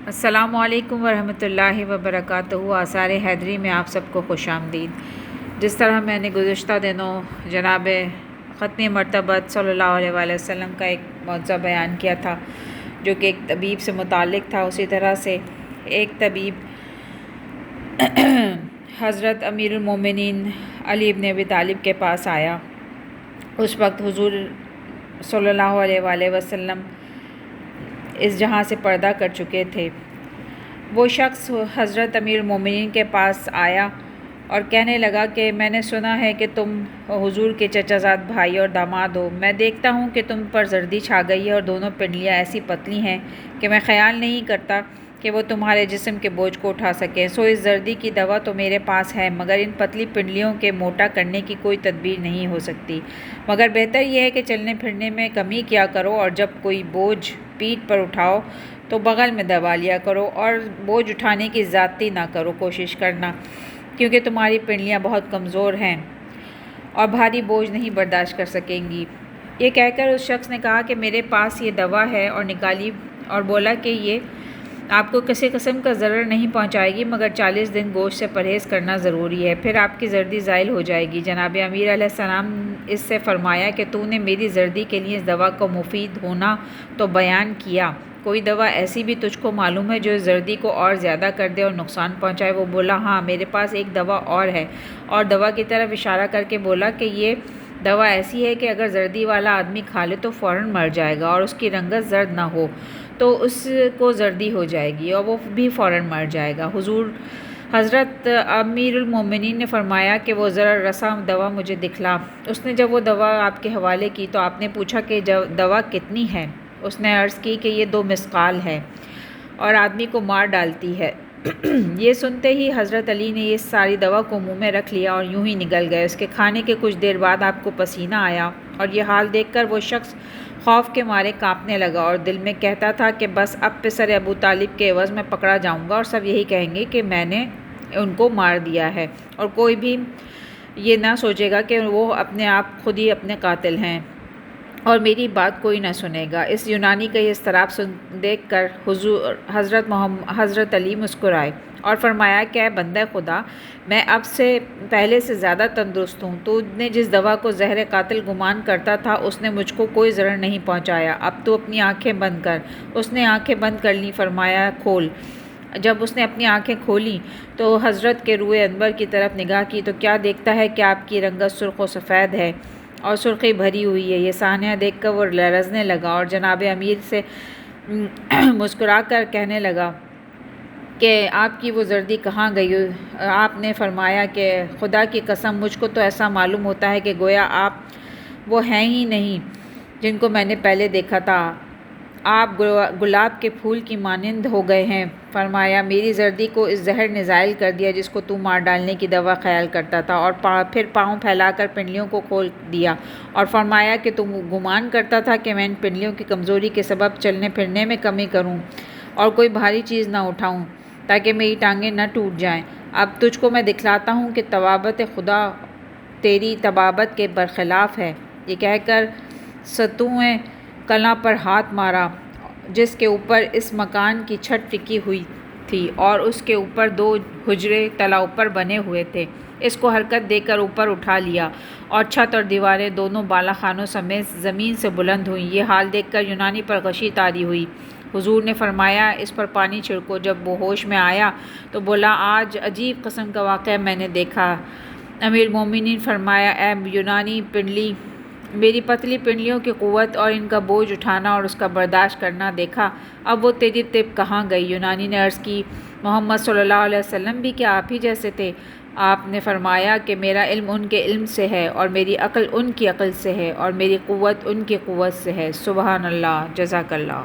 السلام علیکم ورحمۃ اللہ وبرکاتہ۔ آثار حیدری میں آپ سب کو خوش آمدید۔ جس طرح میں نے گزشتہ دنوں جناب ختم مرتبت صلی اللہ علیہ وآلہ وسلم کا ایک معجزہ بیان کیا تھا جو کہ ایک طبیب سے متعلق تھا، اسی طرح سے ایک طبیب حضرت امیر المومنین علی ابن ابی طالب کے پاس آیا۔ اس وقت حضور صلی اللہ علیہ وآلہ وسلم اس جہاں سے پردہ کر چکے تھے۔ وہ شخص حضرت امیر المومنین کے پاس آیا اور کہنے لگا کہ میں نے سنا ہے کہ تم حضور کے چچا زاد بھائی اور داماد ہو۔ میں دیکھتا ہوں کہ تم پر زردی چھا گئی ہے اور دونوں پنڈلیاں ایسی پتلی ہیں کہ میں خیال نہیں کرتا کہ وہ تمہارے جسم کے بوجھ کو اٹھا سکیں۔ سو اس زردی کی دوا تو میرے پاس ہے، مگر ان پتلی پنڈلیوں کے موٹا کرنے کی کوئی تدبیر نہیں ہو سکتی۔ مگر بہتر یہ ہے کہ چلنے پھرنے میں کمی کیا کرو، اور جب کوئی بوجھ پیٹھ پر اٹھاؤ تو بغل میں دبا لیا کرو، اور بوجھ اٹھانے کی زیادتی نہ کرو، کوشش کرنا، کیونکہ تمہاری پنڈلیاں بہت کمزور ہیں اور بھاری بوجھ نہیں برداشت کر سکیں گی۔ یہ کہہ کر اس شخص نے کہا کہ میرے پاس یہ دوا ہے، اور نکالی اور بولا کہ یہ آپ کو کسی قسم کا ضرر نہیں پہنچائے گی، مگر 40 دن گوشت سے پرہیز کرنا ضروری ہے، پھر آپ کی زردی زائل ہو جائے گی۔ جناب امیر علیہ السلام اس سے فرمایا کہ تو نے میری زردی کے لیے اس دوا کو مفید ہونا تو بیان کیا، کوئی دوا ایسی بھی تجھ کو معلوم ہے جو اس زردی کو اور زیادہ کر دے اور نقصان پہنچائے؟ وہ بولا ہاں، میرے پاس ایک دوا اور ہے، اور دوا کی طرف اشارہ کر کے بولا کہ یہ دوا ایسی ہے کہ اگر زردی والا آدمی کھا لے تو فوراً مر جائے گا، اور اس کی رنگت زرد نہ ہو تو اس کو زردی ہو جائے گی اور وہ بھی فوراً مر جائے گا۔ حضرت امیر المومنین نے فرمایا کہ وہ ضرر رساں دوا مجھے دکھلا۔ اس نے جب وہ دوا آپ کے حوالے کی تو آپ نے پوچھا کہ دوا کتنی ہے؟ اس نے عرض کی کہ یہ 2 مسقال ہے اور آدمی کو مار ڈالتی ہے۔ یہ سنتے ہی حضرت علی نے یہ ساری دوا کو منہ میں رکھ لیا اور یوں ہی نگل گئے۔ اس کے کھانے کے کچھ دیر بعد آپ کو پسینہ آیا، اور یہ حال دیکھ کر وہ شخص خوف کے مارے کانپنے لگا اور دل میں کہتا تھا کہ بس اب پسر ابو طالب کے عوض میں پکڑا جاؤں گا، اور سب یہی کہیں گے کہ میں نے ان کو مار دیا ہے، اور کوئی بھی یہ نہ سوچے گا کہ وہ اپنے آپ خود ہی اپنے قاتل ہیں، اور میری بات کوئی نہ سنے گا۔ اس یونانی کا یہ اضطراب دیکھ کر حضرت علی مسکرائے اور فرمایا کہ اے بندہ خدا، میں اب سے پہلے سے زیادہ تندرست ہوں۔ تو نے جس دوا کو زہر قاتل گمان کرتا تھا اس نے مجھ کو کوئی ضرر نہیں پہنچایا۔ اب تو اپنی آنکھیں بند کر۔ اس نے آنکھیں بند کر لیں۔ فرمایا کھول۔ جب اس نے اپنی آنکھیں کھولیں تو حضرت کے روئے انور کی طرف نگاہ کی تو کیا دیکھتا ہے کہ آپ کی رنگت سرخ و سفید ہے اور سرخی بھری ہوئی ہے۔ یہ صحنہ دیکھ کر وہ لرزنے لگا اور جناب امیر سے مسکرا کر کہنے لگا کہ آپ کی وہ زردی کہاں گئی؟ آپ نے فرمایا کہ خدا کی قسم، مجھ کو تو ایسا معلوم ہوتا ہے کہ گویا آپ وہ ہیں ہی نہیں جن کو میں نے پہلے دیکھا تھا، آپ گلاب کے پھول کی مانند ہو گئے ہیں۔ فرمایا میری زردی کو اس زہر نے زائل کر دیا جس کو تو مار ڈالنے کی دوا خیال کرتا تھا، اور پھر پاؤں پھیلا کر پنڈلیوں کو کھول دیا، اور فرمایا کہ تم گمان کرتا تھا کہ میں ان پنڈلیوں کی کمزوری کے سبب چلنے پھرنے میں کمی کروں اور کوئی بھاری چیز نہ اٹھاؤں تاکہ میری ٹانگیں نہ ٹوٹ جائیں۔ اب تجھ کو میں دکھلاتا ہوں کہ طبابت خدا تیری طبابت کے برخلاف ہے۔ یہ کہہ کر ستوئیں کلاں پر ہاتھ مارا جس کے اوپر اس مکان کی چھت ٹکی ہوئی تھی، اور اس کے اوپر 2 حجرے تلا اوپر بنے ہوئے تھے۔ اس کو حرکت دے کر اوپر اٹھا لیا، اور چھت اور دیواریں دونوں بالا خانوں سمیت زمین سے بلند ہوئیں۔ یہ حال دیکھ کر یونانی پر غشی طاری ہوئی۔ حضور نے فرمایا اس پر پانی چھڑکو۔ جب وہ ہوش میں آیا تو بولا آج عجیب قسم کا واقعہ میں نے دیکھا۔ امیر المومنین فرمایا اے یونانی پنڈلی، میری پتلی پنڈلیوں کی قوت اور ان کا بوجھ اٹھانا اور اس کا برداشت کرنا دیکھا، اب وہ تیری طب کہاں گئی؟ یونانی نے عرض کی محمد صلی اللہ علیہ وسلم بھی کیا آپ ہی جیسے تھے؟ آپ نے فرمایا کہ میرا علم ان کے علم سے ہے، اور میری عقل ان کی عقل سے ہے، اور میری قوت ان کی قوت سے ہے۔ سبحان اللہ، جزاک اللہ۔